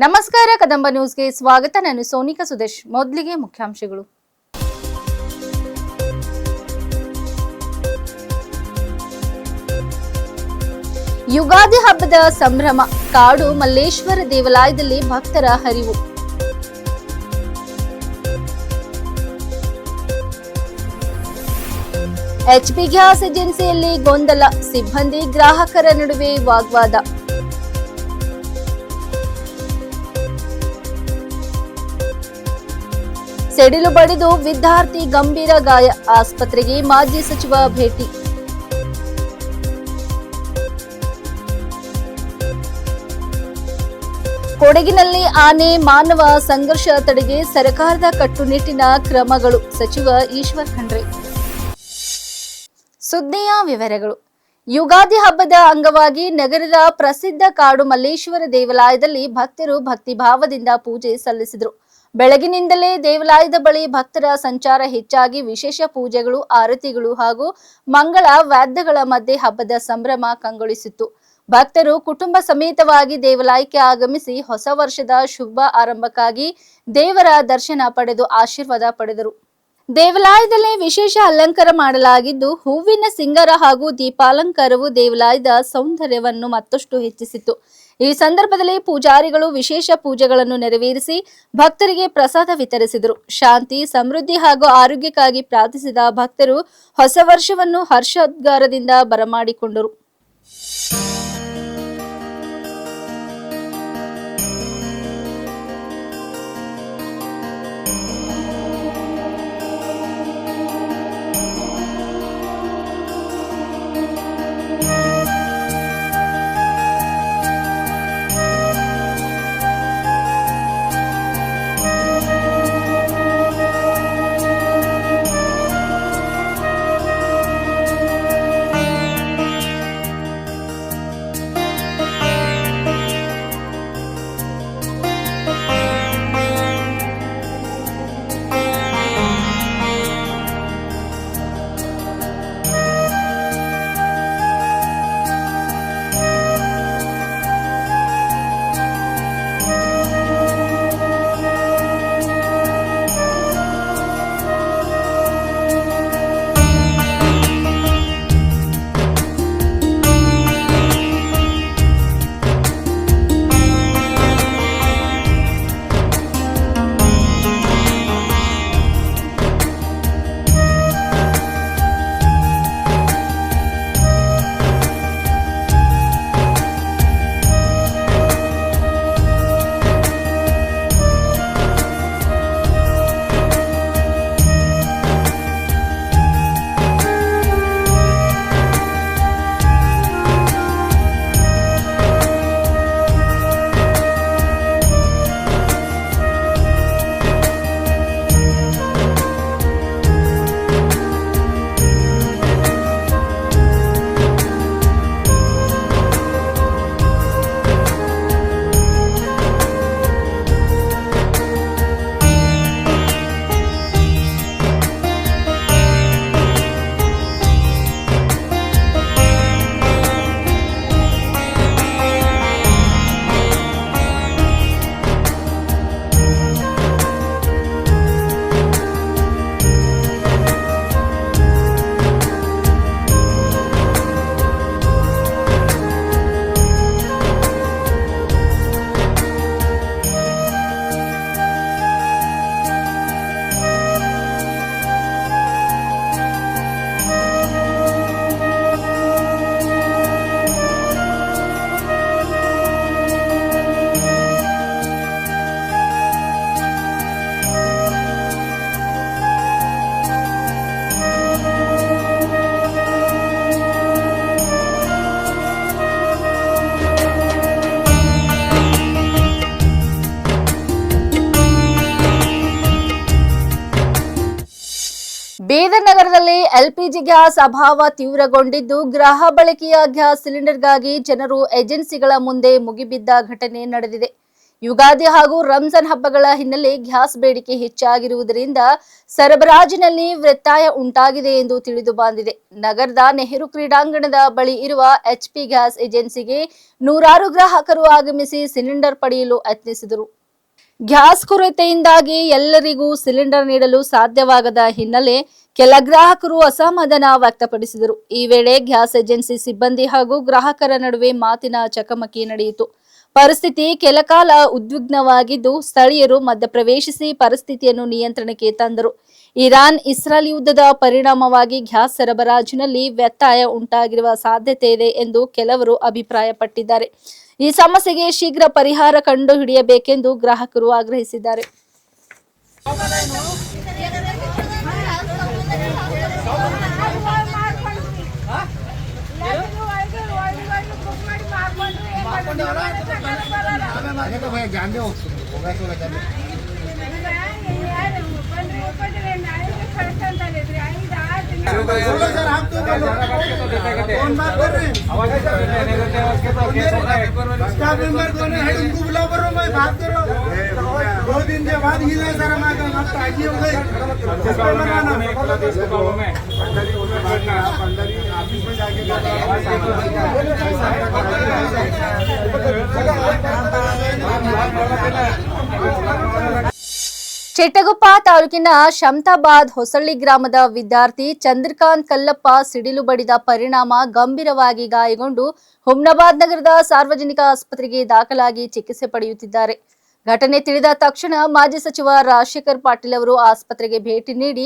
ನಮಸ್ಕಾರ ಕದಂಬ ನ್ಯೂಸ್ಗೆ ಸ್ವಾಗತ. ನಾನು ಸೋನಿಕಾ ಸುದೇಶ್. ಮೊದಲಿಗೆ ಮುಖ್ಯಾಂಶಗಳು. ಯುಗಾದಿ ಹಬ್ಬದ ಸಂಭ್ರಮ. ಕಾಡು ಮಲ್ಲೇಶ್ವರ ದೇವಾಲಯದಲ್ಲಿ ಭಕ್ತರ ಹರಿವು. ಎಚ್ಪಿ ಗ್ಯಾಸ್ ಏಜೆನ್ಸಿಯಲ್ಲಿ ಗೊಂದಲ. ಸಿಬ್ಬಂದಿ ಗ್ರಾಹಕರ ನಡುವೆ ವಾಗ್ವಾದ. ಸಿಡಿಲು ಬಡಿದು ವಿದ್ಯಾರ್ಥಿ ಗಂಭೀರ ಗಾಯ. ಆಸ್ಪತ್ರೆಗೆ ಮಾಜಿ ಸಚಿವ ಭೇಟಿ. ಕೊಡಗಿನಲ್ಲಿ ಆನೆ ಮಾನವ ಸಂಘರ್ಷ ತಡೆಗೆ ಸರ್ಕಾರದ ಕಟ್ಟುನಿಟ್ಟಿನ ಕ್ರಮಗಳು. ಸಚಿವ ಈಶ್ವರ್ ಖಂಡ್ರೆ. ಸುದ್ದಿಯ ವಿವರಗಳು. ಯುಗಾದಿ ಹಬ್ಬದ ಅಂಗವಾಗಿ ನಗರದ ಪ್ರಸಿದ್ಧ ಕಾಡು ಮಲ್ಲೇಶ್ವರ ದೇವಾಲಯದಲ್ಲಿ ಭಕ್ತರು ಭಕ್ತಿಭಾವದಿಂದ ಪೂಜೆ ಸಲ್ಲಿಸಿದರು. ಬೆಳಗಿನಿಂದಲೇ ದೇವಾಲಯದ ಬಳಿ ಭಕ್ತರ ಸಂಚಾರ ಹೆಚ್ಚಾಗಿ ವಿಶೇಷ ಪೂಜೆಗಳು, ಆರತಿಗಳು ಹಾಗೂ ಮಂಗಳ ವಾದ್ಯಗಳ ಮಧ್ಯೆ ಹಬ್ಬದ ಸಂಭ್ರಮ ಕಂಗೊಳಿಸಿತ್ತು. ಭಕ್ತರು ಕುಟುಂಬ ಸಮೇತವಾಗಿ ದೇವಾಲಯಕ್ಕೆ ಆಗಮಿಸಿ ಹೊಸ ವರ್ಷದ ಶುಭ ಆರಂಭಕ್ಕಾಗಿ ದೇವರ ದರ್ಶನ ಪಡೆದು ಆಶೀರ್ವಾದ ಪಡೆದರು. ದೇವಾಲಯದಲ್ಲಿ ವಿಶೇಷ ಅಲಂಕಾರ ಮಾಡಲಾಗಿದ್ದು, ಹೂವಿನ ಸಿಂಗಾರ ಹಾಗೂ ದೀಪಾಲಂಕಾರವು ದೇವಾಲಯದ ಸೌಂದರ್ಯವನ್ನು ಮತ್ತಷ್ಟು ಹೆಚ್ಚಿಸಿತು. ಈ ಸಂದರ್ಭದಲ್ಲಿ ಪೂಜಾರಿಗಳು ವಿಶೇಷ ಪೂಜೆಗಳನ್ನು ನೆರವೇರಿಸಿ ಭಕ್ತರಿಗೆ ಪ್ರಸಾದ ವಿತರಿಸಿದರು. ಶಾಂತಿ, ಸಮೃದ್ಧಿ ಹಾಗೂ ಆರೋಗ್ಯಕ್ಕಾಗಿ ಪ್ರಾರ್ಥಿಸಿದ ಭಕ್ತರು ಹೊಸ ವರ್ಷವನ್ನು ಹರ್ಷೋದ್ಗಾರದಿಂದ ಬರಮಾಡಿಕೊಂಡರು. ಬೀದರ್ ನಗರದಲ್ಲಿ ಎಲ್ಪಿಜಿ ಗ್ಯಾಸ್ ಅಭಾವ ತೀವ್ರಗೊಂಡಿದ್ದು, ಗೃಹ ಬಳಕೆಯ ಗ್ಯಾಸ್ ಸಿಲಿಂಡರ್ಗಾಗಿ ಜನರು ಏಜೆನ್ಸಿಗಳ ಮುಂದೆ ಮುಗಿಬಿದ್ದ ಘಟನೆ ನಡೆದಿದೆ. ಯುಗಾದಿ ಹಾಗೂ ರಂಜಾನ್ ಹಬ್ಬಗಳ ಹಿನ್ನೆಲೆ ಗ್ಯಾಸ್ ಬೇಡಿಕೆ ಹೆಚ್ಚಾಗಿರುವುದರಿಂದ ಸರಬರಾಜಿನಲ್ಲಿ ವ್ಯತ್ಯಯ ಉಂಟಾಗಿದೆ ಎಂದು ತಿಳಿದು ಬಂದಿದೆ. ನಗರದ ನೆಹರು ಕ್ರೀಡಾಂಗಣದ ಬಳಿ ಇರುವ HP ಗ್ಯಾಸ್ ಏಜೆನ್ಸಿಗೆ ನೂರಾರು ಗ್ರಾಹಕರು ಆಗಮಿಸಿ ಸಿಲಿಂಡರ್ ಪಡೆಯಲು ಯತ್ನಿಸಿದರು. ಗ್ಯಾಸ್ ಕೊರತೆಯಿಂದಾಗಿ ಎಲ್ಲರಿಗೂ ಸಿಲಿಂಡರ್ ನೀಡಲು ಸಾಧ್ಯವಾಗದ ಹಿನ್ನೆಲೆ ಕೆಲ ಗ್ರಾಹಕರು ಅಸಮಾಧಾನ ವ್ಯಕ್ತಪಡಿಸಿದರು. ಈ ವೇಳೆ ಗ್ಯಾಸ್ ಏಜೆನ್ಸಿ ಸಿಬ್ಬಂದಿ ಹಾಗೂ ಗ್ರಾಹಕರ ನಡುವೆ ಮಾತಿನ ಚಕಮಕಿ ನಡೆಯಿತು. ಪರಿಸ್ಥಿತಿ ಕೆಲಕಾಲ ಉದ್ವಿಗ್ನವಾಗಿದ್ದು ಸ್ಥಳೀಯರು ಮಧ್ಯಪ್ರವೇಶಿಸಿ ಪರಿಸ್ಥಿತಿಯನ್ನು ನಿಯಂತ್ರಣಕ್ಕೆ ತಂದರು. ಇರಾನ್-ಇಸ್ರೇಲ್ ಯುದ್ಧದ ಪರಿಣಾಮವಾಗಿ ಗ್ಯಾಸ್ ಸರಬರಾಜಿನಲ್ಲಿ ವ್ಯತ್ಯಯ ಉಂಟಾಗಿರುವ ಸಾಧ್ಯತೆ ಇದೆ ಎಂದು ಕೆಲವರು ಅಭಿಪ್ರಾಯಪಟ್ಟಿದ್ದಾರೆ. ಈ ಸಮಸ್ಯೆಗೆ ಶೀಘ್ರ ಪರಿಹಾರ ಕಂಡುಹಿಡಿಯಬೇಕೆಂದು ಗ್ರಾಹಕರು ಆಗ್ರಹಿಸಿದ್ದಾರೆ. ಚಿಟ್ಟಗುಪ್ಪ ತಾಲೂಕಿನ ಶಂತಾಬಾದ್ ಹೊಸಳ್ಳಿ ಗ್ರಾಮದ ವಿದ್ಯಾರ್ಥಿ ಚಂದ್ರಕಾಂತ್ ಕಲ್ಲಪ್ಪ ಸಿಡಿಲು ಬಡಿದ ಪರಿಣಾಮ ಗಂಭೀರವಾಗಿ ಗಾಯಗೊಂಡು ಹುಮ್ನಾಬಾದ್ ನಗರದ ಸಾರ್ವಜನಿಕ ಆಸ್ಪತ್ರೆಗೆ ದಾಖಲಾಗಿ ಚಿಕಿತ್ಸೆ ಪಡೆಯುತ್ತಿದ್ದಾರೆ. ಘಟನೆ ತಿಳಿದ ತಕ್ಷಣ ಮಾಜಿ ಸಚಿವ ರಾಜಶೇಖರ್ ಪಾಟೀಲ್ ಅವರು ಆಸ್ಪತ್ರೆಗೆ ಭೇಟಿ ನೀಡಿ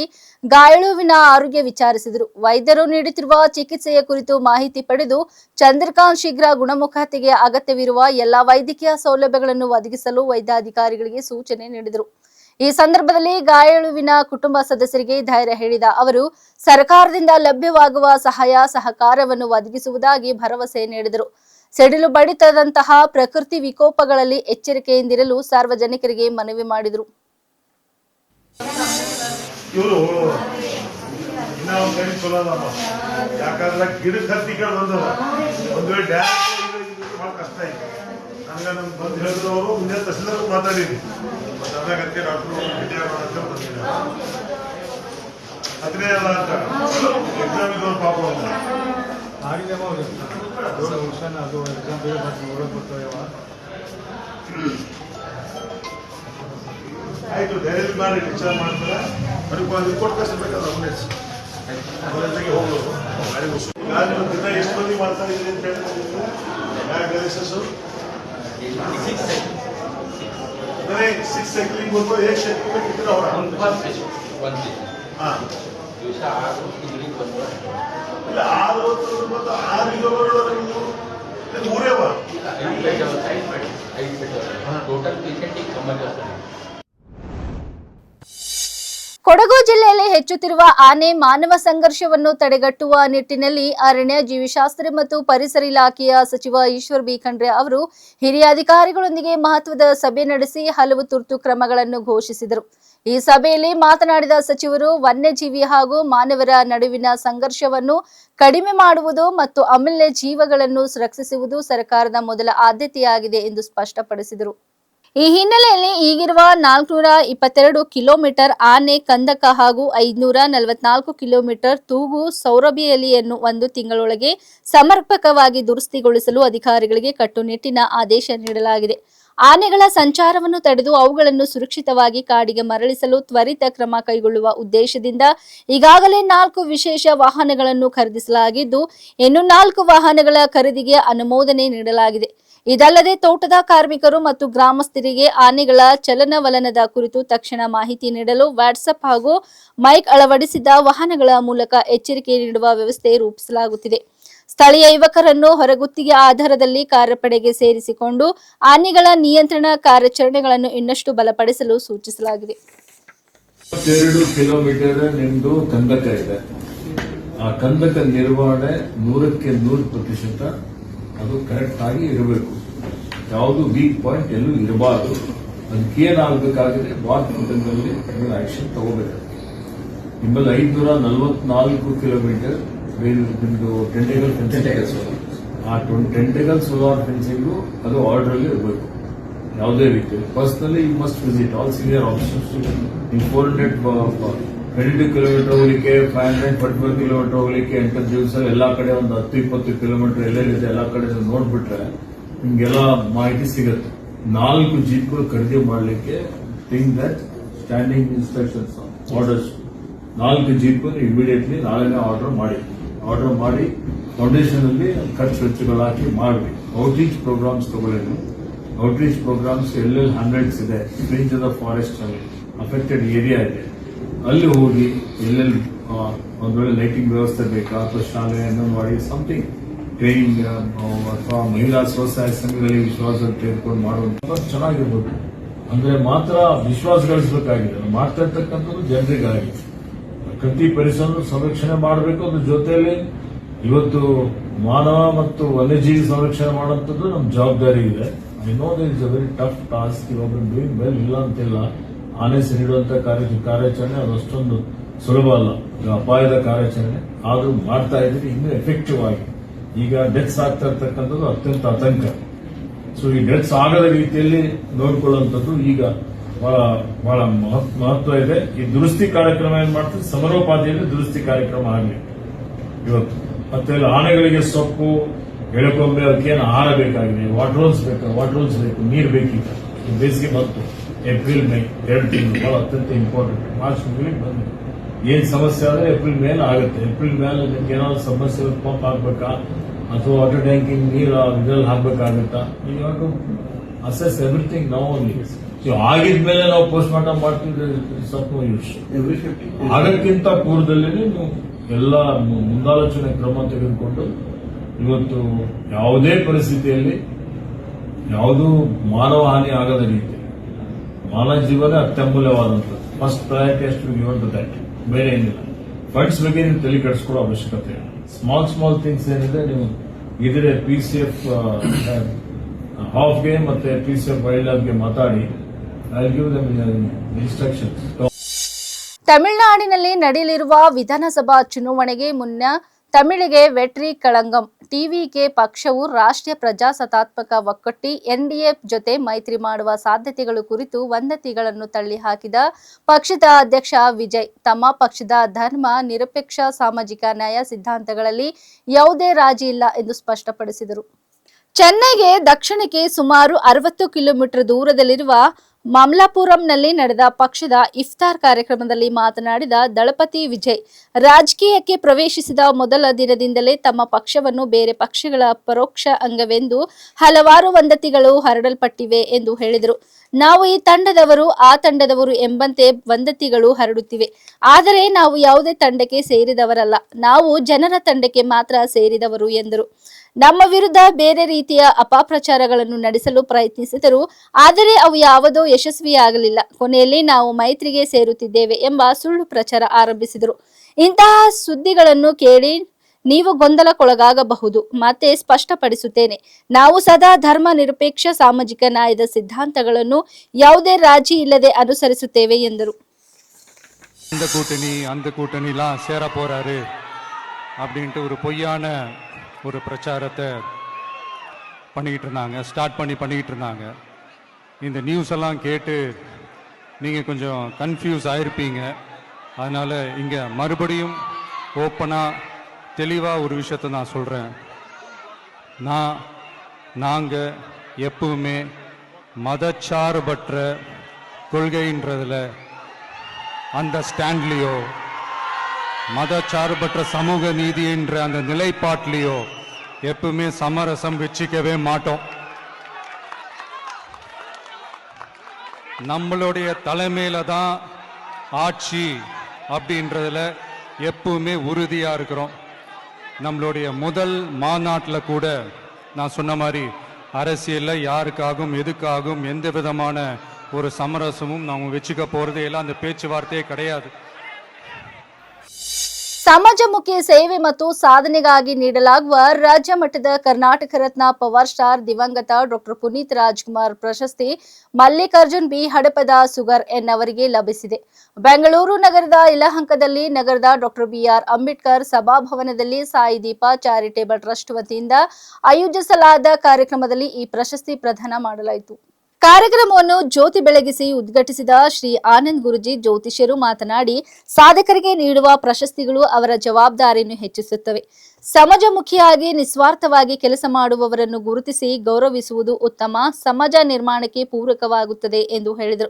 ಗಾಯಾಳುವಿನ ಆರೋಗ್ಯ ವಿಚಾರಿಸಿದರು. ವೈದ್ಯರು ನೀಡುತ್ತಿರುವ ಚಿಕಿತ್ಸೆಯ ಕುರಿತು ಮಾಹಿತಿ ಪಡೆದು ಚಂದ್ರಕಾಂತ್ ಶೀಘ್ರ ಗುಣಮುಖತೆಗೆ ಅಗತ್ಯವಿರುವ ಎಲ್ಲಾ ವೈದ್ಯಕೀಯ ಸೌಲಭ್ಯಗಳನ್ನು ಒದಗಿಸಲು ವೈದ್ಯಾಧಿಕಾರಿಗಳಿಗೆ ಸೂಚನೆ ನೀಡಿದರು. ಈ ಸಂದರ್ಭದಲ್ಲಿ ಗಾಯಾಳುವಿನ ಕುಟುಂಬ ಸದಸ್ಯರಿಗೆ ಧೈರ್ಯ ಹೇಳಿದ ಅವರು ಸರ್ಕಾರದಿಂದ ಲಭ್ಯವಾಗುವ ಸಹಾಯ ಸಹಕಾರವನ್ನು ಒದಗಿಸುವುದಾಗಿ ಭರವಸೆ ನೀಡಿದರು. ಸಿಡಿಲು ಬಡಿತದಂತಹ ಪ್ರಕೃತಿ ವಿಕೋಪಗಳಲ್ಲಿ ಎಚ್ಚರಿಕೆಯಿಂದಿರಲು ಸಾರ್ವಜನಿಕರಿಗೆ ಮನವಿ ಮಾಡಿದರು. ಬಂದು ಹೇಳಿದ್ರು ಅವರು ಮುಂದೆ ತಹಸೀಲ್ದಾರ್ ಮಾತಾಡಿದ್ವಿ ಅದಕ್ಕೆ ಡಾಕ್ಟ್ರು ಭೇಟಿ ಆಗೋಣ ಅಂತ ಬಂದಿದ್ದಾರೆ. ಅದೇ ಅಲ್ಲ ಅಂತ ಎಕ್ಸಾಮ್ ಇದ್ದವ್ರು ಪಾಪ ಆಗಿದೆ ಅದು ಎಕ್ಸಾಮ್ ಬೇರೆ ನೋಡೋಕೆ ಬರ್ತಾವ. ಆಯ್ತು ಧೈರ್ಯ ಮಾಡಿ ವಿಚಾರ ಮಾಡ್ತಾರೆ ಅದಕ್ಕೆ ಒಂದು ರಿಪೋರ್ಟ್ ಕಳಿಸಬೇಕಲ್ಲ ಅವನಿಗೆ ಹೋಗೋದು ಗಾಡಿ ದಿನ ಎಷ್ಟು ಮಂದಿ ಮಾಡ್ತಾ ಇದ್ದೀನಿ ಅಂತ ಹೇಳ್ತಾರೆ. ಯಾಕೆ ಗಣೇಶು सिक्स साइकिलिंग बोलतो एक साइकिल में कितना हो रहा है? हाँ ಕೊಡಗು ಜಿಲ್ಲೆಯಲ್ಲಿ ಹೆಚ್ಚುತ್ತಿರುವ ಆನೆ ಮಾನವ ಸಂಘರ್ಷವನ್ನು ತಡೆಗಟ್ಟುವ ನಿಟ್ಟಿನಲ್ಲಿ ಅರಣ್ಯ ಜೀವಿಶಾಸ್ತ್ರ ಮತ್ತು ಪರಿಸರ ಇಲಾಖೆಯ ಸಚಿವ ಈಶ್ವರ್ ಬಿ ಖಂಡ್ರೆ ಅವರು ಹಿರಿಯ ಅಧಿಕಾರಿಗಳೊಂದಿಗೆ ಮಹತ್ವದ ಸಭೆ ನಡೆಸಿ ಹಲವು ತುರ್ತು ಕ್ರಮಗಳನ್ನು ಘೋಷಿಸಿದರು. ಈ ಸಭೆಯಲ್ಲಿ ಮಾತನಾಡಿದ ಸಚಿವರು ವನ್ಯಜೀವಿ ಹಾಗೂ ಮಾನವರ ನಡುವಿನ ಸಂಘರ್ಷವನ್ನು ಕಡಿಮೆ ಮಾಡುವುದು ಮತ್ತು ಅಮೂಲ್ಯ ಜೀವಗಳನ್ನು ರಕ್ಷಿಸುವುದು ಸರ್ಕಾರದ ಮೊದಲ ಆದ್ಯತೆಯಾಗಿದೆ ಎಂದು ಸ್ಪಷ್ಟಪಡಿಸಿದರು. ಈ ಹಿನ್ನೆಲೆಯಲ್ಲಿ ಈಗಿರುವ 422 ಕಿಲೋಮೀಟರ್ ಆನೆ ಕಂದಕ ಹಾಗೂ 544 ಕಿಲೋಮೀಟರ್ ತೂಗು ಸೌರಭಿಯಲಿಯನ್ನು 1 ತಿಂಗಳೊಳಗೆ ಸಮರ್ಪಕವಾಗಿ ದುರಸ್ತಿಗೊಳಿಸಲು ಅಧಿಕಾರಿಗಳಿಗೆ ಕಟ್ಟುನಿಟ್ಟಿನ ಆದೇಶ ನೀಡಲಾಗಿದೆ. ಆನೆಗಳ ಸಂಚಾರವನ್ನು ತಡೆದು ಅವುಗಳನ್ನು ಸುರಕ್ಷಿತವಾಗಿ ಕಾಡಿಗೆ ಮರಳಿಸಲು ತ್ವರಿತ ಕ್ರಮ ಕೈಗೊಳ್ಳುವ ಉದ್ದೇಶದಿಂದ ಈಗಾಗಲೇ 4 ವಿಶೇಷ ವಾಹನಗಳನ್ನು ಖರೀದಿಸಲಾಗಿದ್ದು ಇನ್ನು 4 ವಾಹನಗಳ ಖರೀದಿಗೆ ಅನುಮೋದನೆ ನೀಡಲಾಗಿದೆ. ಇದಲ್ಲದೆ ತೋಟದ ಕಾರ್ಮಿಕರು ಮತ್ತು ಗ್ರಾಮಸ್ಥರಿಗೆ ಆನೆಗಳ ಚಲನವಲನದ ಕುರಿತು ತಕ್ಷಣ ಮಾಹಿತಿ ನೀಡಲು ವಾಟ್ಸ್ಆಪ್ ಹಾಗೂ ಮೈಕ್ ಅಳವಡಿಸಿದ ವಾಹನಗಳ ಮೂಲಕ ಎಚ್ಚರಿಕೆ ನೀಡುವ ವ್ಯವಸ್ಥೆ ರೂಪಿಸಲಾಗುತ್ತಿದೆ. ಸ್ಥಳೀಯ ಯುವಕರನ್ನು ಹೊರಗುತ್ತಿಗೆ ಆಧಾರದಲ್ಲಿ ಕಾರ್ಯಪಡೆಗೆ ಸೇರಿಸಿಕೊಂಡು ಆನೆಗಳ ನಿಯಂತ್ರಣ ಕಾರ್ಯಾಚರಣೆಗಳನ್ನು ಇನ್ನಷ್ಟು ಬಲಪಡಿಸಲು ಸೂಚಿಸಲಾಗಿದೆ. 2 ಕಿಲೋಮೀಟರ್ ನಿಮ್ದು ಕಂದಕ ಇದೆ. ಆ ಕಂದಕ ನಿರ್ವಹಣೆ 100ಕ್ಕೆ 100% ಅದು ಕರೆಕ್ಟ್ ಆಗಿ ಇರಬೇಕು. ಯಾವುದು ವೀಕ್ ಪಾಯಿಂಟ್ ಎಲ್ಲೂ ಇರಬಾರದು. ಅದಕ್ಕೇನಾಗಬೇಕಾಗಿದೆ ವಾರ್ಡ್ನಲ್ಲಿ ಆಕ್ಷನ್ ತಗೋಬೇಕು. ನಿಮ್ಮಲ್ಲಿ 544 ಕಿಲೋಮೀಟರ್ ನಿಮ್ದು ಟೆಂಟೇಗಲ್ ಫೆನ್ಸಿಂಗ್, ಆ ಟೆಂಟೇಗಲ್ ಸೋಲಾರ್ ಫೆನ್ಸಿಂಗು ಅದು ಆರ್ಡರ್ ಅಲ್ಲಿ ಇರಬೇಕು. ಯಾವುದೇ ರೀತಿ personally you must visit all senior officers. ನೀವು 422 ಕಿಲೋಮೀಟರ್ ಹೋಗ್ಲಿಕ್ಕೆ 544 ಕಿಲೋಮೀಟರ್ ಹೋಗ್ಲಿಕ್ಕೆ 8 ದಿವಸ ಎಲ್ಲಾ ಕಡೆ ಒಂದು 10-20 ಕಿಲೋಮೀಟರ್ ಎಲ್ಲೆಲ್ಲಿದೆ ಎಲ್ಲಾ ಕಡೆ ನೋಡ್ಬಿಟ್ರೆ ನಿಮ್ಗೆಲ್ಲ ಮಾಹಿತಿ ಸಿಗುತ್ತೆ. 4 ಜೀಪ್ಗಳು ಖರೀದಿ ಮಾಡಲಿಕ್ಕೆ think that standing instructions orders 4 jeep immediately ನಾಳೆನೇ ಆರ್ಡರ್ ಮಾಡಿ ಫೌಂಡೇಶನ್ ಅಲ್ಲಿ ಖರ್ಚು ವೆಚ್ಚಗಳು ಹಾಕಿ ಮಾಡಬೇಕು. ಔಟ್ರೀಚ್ ಪ್ರೋಗ್ರಾಮ್ಸ್ ತಗೊಳ್ಳೇನು. ಔಟ್ರೀಚ್ ಪ್ರೋಗ್ರಾಮ್ಸ್ ಎಲ್ಲೆಲ್ಲಿ 100s ಇದೆ ರೇಂಜ್ ಆಫ್ ಫಾರೆಸ್ಟ್ ಅಲ್ಲಿ ಅಫೆಕ್ಟೆಡ್ ಏರಿಯಾ ಇದೆ ಅಲ್ಲಿ ಹೋಗಿ ಎಲ್ಲೆಲ್ಲಿ ಒಂದ್ ವೇಳೆ ಲೈಟಿಂಗ್ ವ್ಯವಸ್ಥೆ ಬೇಕಾ ಅಥವಾ ಶಾಲೆ ಅಂಗನವಾಡಿ ಸಮಥಿಂಗ್ ಟ್ರೈನಿಂಗ್ ಅಥವಾ ಮಹಿಳಾ ಸ್ವಸಹಾಯ ಸಂಘಗಳಲ್ಲಿ ವಿಶ್ವಾಸ ತೆಗೆದುಕೊಂಡು ಮಾಡುವಂತ ಚೆನ್ನಾಗಿರ್ಬೋದು. ಅಂದ್ರೆ ಮಾತ್ರ ವಿಶ್ವಾಸ ಗಳಿಸಬೇಕಾಗಿದೆ. ಮಾಡ್ತಾ ಇರ್ತಕ್ಕಂಥದ್ದು ಜನರಿಗಾಗಿ ಪ್ರಕೃತಿ ಪರಿಸರ ಸಂರಕ್ಷಣೆ ಮಾಡಬೇಕು. ಅದ್ರ ಜೊತೆಯಲ್ಲಿ ಇವತ್ತು ಮಾನವ ಮತ್ತು ವನ್ಯಜೀವಿ ಸಂರಕ್ಷಣೆ ಮಾಡುವಂಥದ್ದು ನಮ್ಮ ಜವಾಬ್ದಾರಿ ಇದೆ. I know that is a very tough task. ಇವಾಗ ಡೂಯಿಂಗ್ ವೆಲ್ ಇಲ್ಲ ಅಂತಿಲ್ಲ. ಆನೆ ಸೆರೆಹಿಡುವಂತ ಕಾರ್ಯಾಚರಣೆ ಅದಷ್ಟೊಂದು ಸುಲಭ ಅಲ್ಲ, ಅಪಾಯದ ಕಾರ್ಯಾಚರಣೆ. ಆದ್ರೂ ಮಾಡ್ತಾ ಇದ್ರೆ ಇನ್ನೂ ಎಫೆಕ್ಟಿವ್ ಆಗಿ. ಈಗ ಡೆತ್ಸ್ ಆಗ್ತಾ ಇರ್ತಕ್ಕಂಥದ್ದು ಅತ್ಯಂತ ಆತಂಕ. ಸೊ ಈ ಡೆತ್ಸ್ ಆಗದ ರೀತಿಯಲ್ಲಿ ನೋಡ್ಕೊಳ್ಳುವಂಥದ್ದು ಈಗ ಬಹಳ ಮಹತ್ವ ಇದೆ. ಈ ದುರಸ್ತಿ ಕಾರ್ಯಕ್ರಮ ಏನ್ ಮಾಡ್ತೀವಿ, ಸಮರೋಪಾದಿಯಲ್ಲಿ ದುರಸ್ತಿ ಕಾರ್ಯಕ್ರಮ ಆಗಲಿ ಇವತ್ತು. ಮತ್ತೆ ಆನೆಗಳಿಗೆ ಸೊಪ್ಪು, ಎಳೆಕೊಂಬೆ, ಅದಕ್ಕೇನು ಆಹಾರ ಬೇಕಾಗಿದೆ, ವಾಟರ್ ಹೋಲ್ಸ್ ಬೇಕು, ನೀರು ಬೇಕೀಗ. ಬೇಸಿಗೆ ಬಂತು, ಏಪ್ರಿಲ್ ಮೇ 2 ತಿಂಗಳು ಬಹಳ ಅತ್ಯಂತ ಇಂಪಾರ್ಟೆಂಟ್. ಮಾರ್ಚ್ ಮುಗಿಲಿಕ್ಕೆ ಬಂದಿದೆ. ಏನ್ ಸಮಸ್ಯೆ ಆದ್ರೆ ಏಪ್ರಿಲ್ ಮೇಲೆ ಆಗುತ್ತೆ. ಏಪ್ರಿಲ್ ಮೇಲೆ ನಿಮ್ಗೆ ಏನಾದ್ರು ಸಮಸ್ಯೆ ಪಂಪ್ ಹಾಕ್ಬೇಕಾ ಅಥವಾ ವಾಟರ್ ಟ್ಯಾಂಕಿಂಗ್ ನೀರು ಇದ್ರಲ್ಲಿ ಹಾಕ್ಬೇಕಾಗತ್ತಾ, ಇವಾಗ ಅಸೆಸ್ ಎವ್ರಿಥಿಂಗ್ ನಾವು ಓನ್ಲಿ. ಆಗಿದ್ಮೇಲೆ ನಾವು ಪೋಸ್ಟ್ ಮಾರ್ಟಮ್ ಮಾಡ್ತಿದ್ರೆ ಆಗಕ್ಕಿಂತ ಪೂರ್ವದಲ್ಲೇ ನೀವು ಎಲ್ಲ ಮುಂದಾಲೋಚನೆ ಕ್ರಮ ತೆಗೆದುಕೊಂಡು ಇವತ್ತು ಯಾವುದೇ ಪರಿಸ್ಥಿತಿಯಲ್ಲಿ ಯಾವುದೂ ಮಾನವ ಹಾನಿ ಆಗದ ರೀತಿ ಮಾನವ ಜೀವನ ಅತ್ಯಮೂಲ್ಯವಾದಂಥದ್ದು. ಫಸ್ಟ್ ಪ್ರಯಾರಿಟಿ ಅಷ್ಟು ಗಿವನ್ ಟು ದಟ್. ಬೇರೆ ಏನಿಲ್ಲ. ಫಂಡ್ಸ್ ಬಗ್ಗೆ ನೀವು ತಲೆ ಕೆಡಿಸ್ಕೊಳ್ಳೋ ಅವಶ್ಯಕತೆ ಇಲ್ಲ. ಸ್ಮಾಲ್ ಥಿಂಗ್ಸ್ ಏನಿದೆ ನೀವು ಇದ್ರೆ PCF ಹಾಫ್ಗೆ ಮತ್ತೆ PCF ವೈಲ್ಡ್ ಲೈಫ್ಗೆ ಮಾತಾಡಿ ಐ ಗಿವ್ ದಮ್ ಇನ್ಸ್ಟ್ರಕ್ಷನ್ಸ್. ತಮಿಳುನಾಡಿನಲ್ಲಿ ನಡೆಯಲಿರುವ ವಿಧಾನಸಭಾ ಚುನಾವಣೆಗೆ ಮುನ್ನ ತಮಿಳಿಗೆ ವೆಟ್ರಿ ಕಳಂಗಂ ಟಿವಿಕೆ ಪಕ್ಷವು ರಾಷ್ಟ್ರೀಯ ಪ್ರಜಾಸತ್ತಾತ್ಮಕ ಒಕ್ಕೂಟ NDA ಜೊತೆ ಮೈತ್ರಿ ಮಾಡುವ ಸಾಧ್ಯತೆಗಳು ಕುರಿತು ವದಂತಿಗಳನ್ನು ತಳ್ಳಿ ಹಾಕಿದ ಪಕ್ಷದ ಅಧ್ಯಕ್ಷ ವಿಜಯ್ ತಮ್ಮ ಪಕ್ಷದ ಧರ್ಮ ನಿರಪೇಕ್ಷ ಸಾಮಾಜಿಕ ನ್ಯಾಯ ಸಿದ್ಧಾಂತಗಳಲ್ಲಿ ಯಾವುದೇ ರಾಜಿ ಇಲ್ಲ ಎಂದು ಸ್ಪಷ್ಟಪಡಿಸಿದರು. ಚೆನ್ನೈಗೆ ದಕ್ಷಿಣಕ್ಕೆ ಸುಮಾರು 60 ಕಿಲೋಮೀಟರ್ ದೂರದಲ್ಲಿರುವ ಮಮಲಾಪುರಂನಲ್ಲಿ ನಡೆದ ಪಕ್ಷದ ಇಫ್ತಾರ್ ಕಾರ್ಯಕ್ರಮದಲ್ಲಿ ಮಾತನಾಡಿದ ದಳಪತಿ ವಿಜಯ್, ರಾಜಕೀಯಕ್ಕೆ ಪ್ರವೇಶಿಸಿದ ಮೊದಲ ದಿನದಿಂದಲೇ ತಮ್ಮ ಪಕ್ಷವನ್ನು ಬೇರೆ ಪಕ್ಷಗಳ ಪರೋಕ್ಷ ಅಂಗವೆಂದು ಹಲವಾರು ವದಂತಿಗಳು ಹರಡಲ್ಪಟ್ಟಿವೆ ಎಂದು ಹೇಳಿದರು. ನಾವು ಈ ತಂಡದವರು ಆ ತಂಡದವರು ಎಂಬಂತೆ ವದಂತಿಗಳು ಹರಡುತ್ತಿವೆ. ಆದರೆ ನಾವು ಯಾವುದೇ ತಂಡಕ್ಕೆ ಸೇರಿದವರಲ್ಲ, ನಾವು ಜನರ ತಂಡಕ್ಕೆ ಮಾತ್ರ ಸೇರಿದವರು ಎಂದರು. ನಮ್ಮ ವಿರುದ್ಧ ಬೇರೆ ರೀತಿಯ ಅಪಪ್ರಚಾರಗಳನ್ನು ನಡೆಸಲು ಪ್ರಯತ್ನಿಸಿದರು, ಆದರೆ ಅವು ಯಾವುದೋ ಯಶಸ್ವಿಯಾಗಲಿಲ್ಲ. ಕೊನೆಯಲ್ಲಿ ನಾವು ಮೈತ್ರಿಗೆ ಸೇರುತ್ತಿದ್ದೇವೆ ಎಂಬ ಸುಳ್ಳು ಪ್ರಚಾರ ಆರಂಭಿಸಿದರು. ಇಂತಹ ಸುದ್ದಿಗಳನ್ನು ಕೇಳಿ ನೀವು ಗೊಂದಲಕ್ಕೊಳಗಾಗಬಹುದು. ಮತ್ತೆ ಸ್ಪಷ್ಟಪಡಿಸುತ್ತೇನೆ, ನಾವು ಸದಾ ಧರ್ಮ ನಿರಪೇಕ್ಷ ಸಾಮಾಜಿಕ ನ್ಯಾಯದ ಸಿದ್ಧಾಂತಗಳನ್ನು ಯಾವುದೇ ರಾಜಿ ಇಲ್ಲದೆ ಅನುಸರಿಸುತ್ತೇವೆ ಎಂದರು. அந்த கூட்டணிலாம் சேர போறாரு அப்படின்ட்டு ஒரு பொய்யான ஒரு பிரச்சாரத்தை பண்ணிக்கிட்டு இருந்தாங்க. இந்த நியூஸ் எல்லாம் கேட்டு நீங்கள் கொஞ்சம் கன்ஃபியூஸ் ஆயிருப்பீங்க. அதனால் இங்கே மறுபடியும் ஓப்பனாக தெளிவாக ஒரு விஷயத்தை நான் சொல்கிறேன். நாங்கள் எப்பவுமே மதச்சார்பற்ற கொள்கைன்றதில் அந்த ஸ்டாண்ட்லேயோ மதச்சார்பற்ற சமூக நீதி என்ற அந்த நிலைப்பாட்டிலேயோ எப்பவுமே சமரசம் வச்சிக்கவே மாட்டோம். நம்மளுடைய தலைமையில தான் ஆட்சி அப்படின்றதுல எப்பவுமே உறுதியா இருக்கிறோம். நம்மளுடைய முதல் மாநாட்டில் கூட நான் சொன்ன மாதிரி அரசியல்ல யாருக்காகவும் எதுக்காகவும் எந்த விதமான ஒரு சமரசமும் நாம வச்சுக்க போறதே இல்லை. அந்த பேச்சுவார்த்தையே கிடையாது. ಸಮಾಜಮುಖಿ ಸೇವೆ ಮತ್ತು ಸಾಧನೆಗಾಗಿ ನೀಡಲಾಗುವ ರಾಜ್ಯ ಮಟ್ಟದ ಕರ್ನಾಟಕ ರತ್ನ ಪವರ್ ಸ್ಟಾರ್ ದಿವಂಗತ ಡಾಕ್ಟರ್ ಪುನೀತ್ ರಾಜ್ಕುಮಾರ್ ಪ್ರಶಸ್ತಿ Mallikarjun B Hadapada sugar N ಅವರಿಗೆ ಲಭಿಸಿದೆ. ಬೆಂಗಳೂರು ನಗರದ ಯಲಹಂಕದಲ್ಲಿ ನಗರದ ಡಾಕ್ಟರ್ BR ಅಂಬೇಡ್ಕರ್ ಸಭಾಭವನದಲ್ಲಿ ಸಾಯಿ ದೀಪ ಚಾರಿಟೇಬಲ್ ಟ್ರಸ್ಟ್ ವತಿಯಿಂದ ಆಯೋಜಿಸಲಾದ ಕಾರ್ಯಕ್ರಮದಲ್ಲಿ ಈ ಪ್ರಶಸ್ತಿ ಪ್ರದಾನ ಮಾಡಲಾಯಿತು. ಕಾರ್ಯಕ್ರಮವನ್ನು ಜ್ಯೋತಿ ಬೆಳಗಿಸಿ ಉದ್ಘಾಟಿಸಿದ ಶ್ರೀ ಆನಂದ್ ಗುರುಜಿ ಜ್ಯೋತಿಷ್ಯರು ಮಾತನಾಡಿ, ಸಾಧಕರಿಗೆ ನೀಡುವ ಪ್ರಶಸ್ತಿಗಳು ಅವರ ಜವಾಬ್ದಾರಿಯನ್ನು ಹೆಚ್ಚಿಸುತ್ತವೆ. ಸಮಾಜಮುಖಿಯಾಗಿ ನಿಸ್ವಾರ್ಥವಾಗಿ ಕೆಲಸ ಮಾಡುವವರನ್ನು ಗುರುತಿಸಿ ಗೌರವಿಸುವುದು ಉತ್ತಮ ಸಮಾಜ ನಿರ್ಮಾಣಕ್ಕೆ ಪೂರಕವಾಗುತ್ತದೆ ಎಂದು ಹೇಳಿದರು.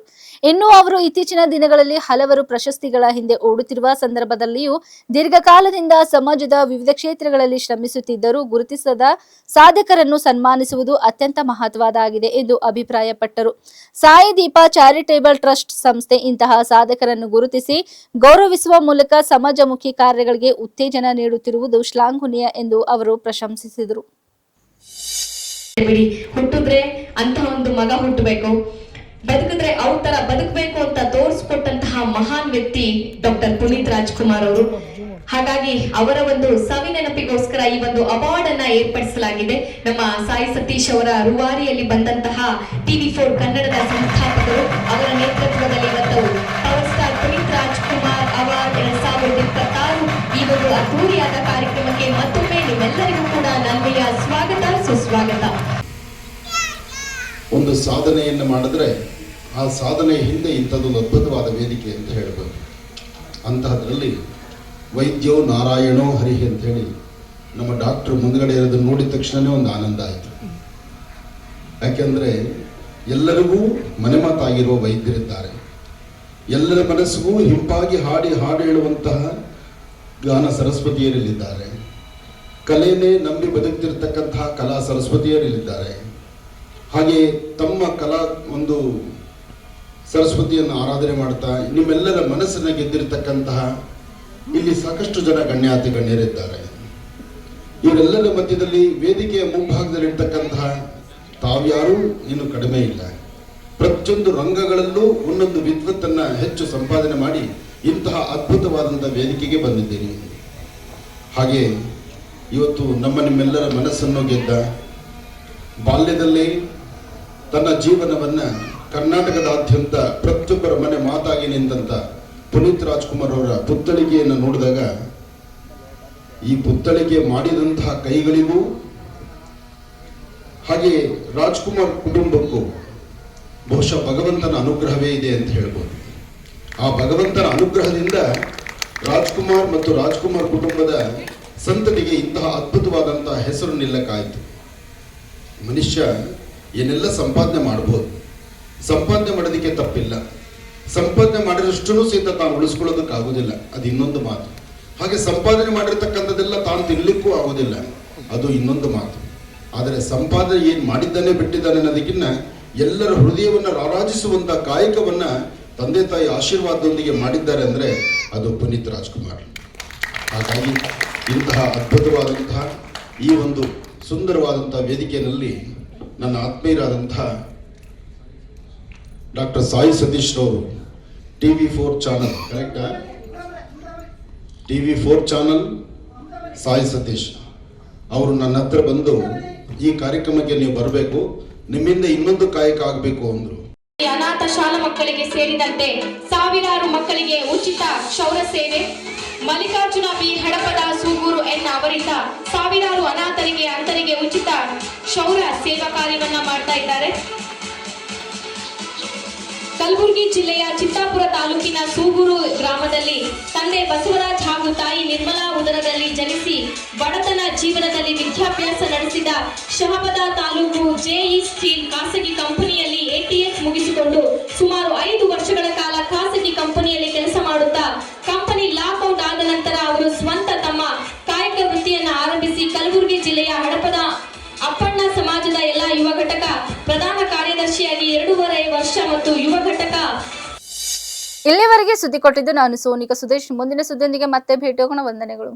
ಇನ್ನು ಅವರು ಇತ್ತೀಚಿನ ದಿನಗಳಲ್ಲಿ ಹಲವರು ಪ್ರಶಸ್ತಿಗಳ ಹಿಂದೆ ಓಡುತ್ತಿರುವ ಸಂದರ್ಭದಲ್ಲಿಯೂ ದೀರ್ಘಕಾಲದಿಂದ ಸಮಾಜದ ವಿವಿಧ ಕ್ಷೇತ್ರಗಳಲ್ಲಿ ಶ್ರಮಿಸುತ್ತಿದ್ದರೂ ಗುರುತಿಸದ ಸಾಧಕರನ್ನು ಸನ್ಮಾನಿಸುವುದು ಅತ್ಯಂತ ಮಹತ್ವದಾಗಿದೆ ಎಂದು ಅಭಿಪ್ರಾಯಪಟ್ಟರು. ಸಾಯಿ ದೀಪ ಚಾರಿಟೇಬಲ್ ಟ್ರಸ್ಟ್ ಸಂಸ್ಥೆ ಇಂತಹ ಸಾಧಕರನ್ನು ಗುರುತಿಸಿ ಗೌರವಿಸುವ ಮೂಲಕ ಸಮಾಜಮುಖಿ ಕಾರ್ಯಗಳಿಗೆ ಉತ್ತೇಜನ ನೀಡುತ್ತಿರುವುದು ಶ್ಲಾಘನೀಯ ಎಂದು ಅವರು ಪ್ರಶಂಸಿಸಿದರು. ಹುಟ್ಟಿದ್ರೆ ಅಂತ ಒಂದು ಮಗ ಹುಟ್ಟಬೇಕು, ಬದುಕಿದ್ರೆ ಅವ್ರ ತರ ಬದುಕಬೇಕು ಅಂತ ತೋರಿಸ್ಕೊಟ್ಟಂತಹ ಮಹಾನ್ ವ್ಯಕ್ತಿ ಡಾಕ್ಟರ್ ಪುನೀತ್ ರಾಜ್ಕುಮಾರ್ ಅವರು. ಹಾಗಾಗಿ ಅವರ ಒಂದು ಸವಿನೆನಪಿಗೋಸ್ಕರ ಈ ಒಂದು ಅವಾರ್ಡ್ ಅನ್ನ ಏರ್ಪಡಿಸಲಾಗಿದೆ. ನಮ್ಮ ಸಾಯಿ ಸತೀಶ್ ಅವರ ರೂವಾರಿಯಲ್ಲಿ ಬಂದಂತಹ TV4 ಕನ್ನಡದ ಸಂಸ್ಥಾಪಕರು ಅವರ ನೇತೃತ್ವದಲ್ಲಿ ಇವತ್ತು power star Puneeth Rajkumar award 2026 ಈ ಒಂದು ಅದ್ದೂರಿಯಾದ ಕಾರ್ಯಕ್ರಮಕ್ಕೆ ಮತ್ತೊಮ್ಮೆ ನಿಮ್ಮೆಲ್ಲರಿಗೂ ಕೂಡ ನನ್ನೆಯ ಸ್ವಾಗತ ಸುಸ್ವಾಗತ. ಒಂದು ಸಾಧನೆಯನ್ನು ಮಾಡಿದ್ರೆ ಆ ಸಾಧನೆಯ ಹಿಂದೆ ಇಂಥದ್ದೊಂದು ಅದ್ಭುತವಾದ ವೇದಿಕೆ ಅಂತ ಹೇಳಬೇಕು. ಅಂತಹದ್ರಲ್ಲಿ ವೈದ್ಯೋ ನಾರಾಯಣೋ ಹರಿ ಅಂತ ಹೇಳಿ ನಮ್ಮ ಡಾಕ್ಟರ್ ಮುಂದ್ಗಡೆ ಇರೋದನ್ನು ನೋಡಿದ ತಕ್ಷಣವೇ ಒಂದು ಆನಂದ ಆಯಿತು. ಯಾಕೆಂದರೆ ಎಲ್ಲರಿಗೂ ಮನೆಮಾತಾಗಿರುವ ವೈದ್ಯರಿದ್ದಾರೆ, ಎಲ್ಲರ ಮನಸ್ಸಿಗೂ ಹಿಂಪಾಗಿ ಹಾಡಿ ಹಾಡು ಹೇಳುವಂತಹ ಗಾನ ಸರಸ್ವತಿಯರಲ್ಲಿದ್ದಾರೆ, ಕಲೆನೇ ನಂಬಿ ಬದುಕ್ತಿರ್ತಕ್ಕಂತಹ ಕಲಾ ಸರಸ್ವತಿಯರಲ್ಲಿದ್ದಾರೆ. ಹಾಗೆ ತಮ್ಮ ಕಲಾ ಒಂದು ಸರಸ್ವತಿಯನ್ನು ಆರಾಧನೆ ಮಾಡ್ತಾ ನಿಮ್ಮೆಲ್ಲರ ಮನಸ್ಸನ್ನು ಗೆದ್ದಿರತಕ್ಕಂತಹ ಇಲ್ಲಿ ಸಾಕಷ್ಟು ಜನ ಗಣ್ಯಾತಿ ಗಣ್ಯರಿದ್ದಾರೆ. ಇವರೆಲ್ಲರ ಮಧ್ಯದಲ್ಲಿ ವೇದಿಕೆಯ ಮುಂಭಾಗದಲ್ಲಿರ್ತಕ್ಕಂತಹ ತಾವ್ಯಾರೂ ಇನ್ನು ಕಡಿಮೆ ಇಲ್ಲ. ಪ್ರತಿಯೊಂದು ರಂಗಗಳಲ್ಲೂ ಒಂದೊಂದು ವಿದ್ವತ್ತನ್ನು ಹೆಚ್ಚು ಸಂಪಾದನೆ ಮಾಡಿ ಇಂತಹ ಅದ್ಭುತವಾದಂಥ ವೇದಿಕೆಗೆ ಬಂದಿದ್ದೀರಿ. ಹಾಗೆ ಇವತ್ತು ನಿಮ್ಮೆಲ್ಲರ ಮನಸ್ಸನ್ನು ಗೆದ್ದ, ಬಾಲ್ಯದಲ್ಲೇ ತನ್ನ ಜೀವನವನ್ನು ಕರ್ನಾಟಕದಾದ್ಯಂತ ಪ್ರತಿಯೊಬ್ಬರ ಮನೆ ಮಾತಾಗಿ ನಿಂತ ಪುನೀತ್ ರಾಜ್ಕುಮಾರ್ ಅವರ ಪುತ್ಥಳಿಕೆಯನ್ನು ನೋಡಿದಾಗ ಈ ಪುತ್ಥಳಿಕೆ ಮಾಡಿದಂತಹ ಕೈಗಳಿಗೂ ಹಾಗೆ ರಾಜ್ಕುಮಾರ್ ಕುಟುಂಬಕ್ಕೂ ಬಹುಶಃ ಭಗವಂತನ ಅನುಗ್ರಹವೇ ಇದೆ ಅಂತ ಹೇಳ್ಬೋದು. ಆ ಭಗವಂತನ ಅನುಗ್ರಹದಿಂದ ರಾಜ್ಕುಮಾರ್ ಮತ್ತು ರಾಜ್ಕುಮಾರ್ ಕುಟುಂಬದ ಸಂತತಿಗೆ ಇಂತಹ ಅದ್ಭುತವಾದಂತಹ ಹೆಸರು ನಿಲ್ಲಕ್ಕಾಯಿತು. ಮನುಷ್ಯ ಏನೆಲ್ಲ ಸಂಪಾದನೆ ಮಾಡ್ಬೋದು, ಸಂಪಾದನೆ ಮಾಡೋದಕ್ಕೆ ತಪ್ಪಿಲ್ಲ, ಸಂಪಾದನೆ ಮಾಡಿದಷ್ಟು ಸಹಿತ ತಾನು ಉಳಿಸ್ಕೊಳ್ಳೋದಕ್ಕಾಗೋದಿಲ್ಲ, ಅದು ಇನ್ನೊಂದು ಮಾತು. ಹಾಗೆ ಸಂಪಾದನೆ ಮಾಡಿರ್ತಕ್ಕಂಥದ್ದೆಲ್ಲ ತಾನು ತಿನ್ನಲಿಕ್ಕೂ ಆಗೋದಿಲ್ಲ, ಅದು ಇನ್ನೊಂದು ಮಾತು. ಆದರೆ ಸಂಪಾದನೆ ಏನು ಮಾಡಿದ್ದಾನೆ ಬಿಟ್ಟಿದ್ದಾನೆ ಅನ್ನೋದಕ್ಕಿಂತ ಎಲ್ಲರ ಹೃದಯವನ್ನು ರಾರಾಜಿಸುವಂಥ ಕಾಯಕವನ್ನು ತಂದೆ ತಾಯಿ ಆಶೀರ್ವಾದದೊಂದಿಗೆ ಮಾಡಿದ್ದಾರೆ ಅಂದರೆ ಅದು ಪುನೀತ್ ರಾಜ್ಕುಮಾರ್. ಹಾಗಾಗಿ ಇಂತಹ ಅದ್ಭುತವಾದಂತಹ ಈ ಒಂದು ಸುಂದರವಾದಂಥ ವೇದಿಕೆಯಲ್ಲಿ ನನ್ನ ಆತ್ಮೀಯರಾದಂತಹ ಡಾಕ್ಟರ್ ಸಾಯಿ ಸತೀಶ್ ರವರು TV4 ಚಾನಲ್, ಕರೆಕ್ಟಾ? TV4 ಚಾನಲ್ ಸಾಯಿ ಸತೀಶ್ ಅವರು ನನ್ನ ಹತ್ರ ಬಂದು ಈ ಕಾರ್ಯಕ್ರಮಕ್ಕೆ ನೀವು ಬರಬೇಕು, ನಿಮ್ಮಿಂದ ಇನ್ನೊಂದು ಕಾಯಕ ಆಗಬೇಕು ಅಂದರು. ಅನಾಥ ಶಾಲಾ ಮಕ್ಕಳಿಗೆ ಸೇರಿದಂತೆ ಸಾವಿರಾರು ಮಕ್ಕಳಿಗೆ ಉಚಿತ ಕ್ಷೌರ ಸೇವೆ, ಮಲ್ಲಿಕಾರ್ಜುನ ಬಿ ಹಡಪದ ಸೂಗೂರು ಎನ್ ಅವರಿಂದ ಸಾವಿರಾರು ಅನಾಥರಿಗೆ ಅಂತರಿಗೆ ಉಚಿತ ಕ್ಷೌರ ಸೇವಾ ಕಾರ್ಯವನ್ನ ಮಾಡ್ತಾ ಇದ್ದಾರೆ. ಕಲಬುರಗಿ ಜಿಲ್ಲೆಯ ಚಿತ್ತಾಪುರ ತಾಲೂಕಿನ ಸೂಗೂರು ಗ್ರಾಮದಲ್ಲಿ ತಂದೆ ಬಸವರಾಜ್ ಹಾಗೂ ತಾಯಿ ನಿರ್ಮಲಾ ಉದರದಲ್ಲಿ ಜನಿಸಿ ಬಡತನ ಜೀವನದಲ್ಲಿ ವಿದ್ಯಾಭ್ಯಾಸ ನಡೆಸಿದ ಶಹಬದ ತಾಲೂಕು JE ಸ್ಟೀಲ್ ಖಾಸಗಿ ಕಂಪನಿಯಲ್ಲಿ ATS ಮುಗಿಸಿಕೊಂಡು ಸುಮಾರು 5 ವರ್ಷಗಳ ಕಾಲ ಖಾಸಗಿ ಕಂಪನಿಯಲ್ಲಿ ಕೆಲಸ ಮಾಡುತ್ತಾ ಕಂಪನಿ ಲಾಕ್ಔಟ್ ಆದ ನಂತರ ಅವರು ಸ್ವಂತ ತಮ್ಮ ಕಾಯಕ ವೃತ್ತಿಯನ್ನ ಆರಂಭಿಸಿ ಕಲಬುರಗಿ ಜಿಲ್ಲೆಯ ಹಡಪದ ಅಪ್ಪಣ್ಣ ಸಮಾಜದ ಎಲ್ಲ ಯುವ ಘಟಕ ಪ್ರಧಾನ ಕಾರ್ಯದರ್ಶಿಯಾಗಿ 2.5 ವರ್ಷ ಮತ್ತು ಯುವ ಘಟಕ. ಇಲ್ಲಿವರೆಗೆ ಸುದ್ದಿ ಕೊಟ್ಟಿದ್ದು ನಾನು ಸೋನಿಕಾ ಸುದೇಶ್. ಮುಂದಿನ ಸುದ್ದಿಯೊಂದಿಗೆ ಮತ್ತೆ ಭೇಟಿಯಾಗೋಣ. ವಂದನೆಗಳು.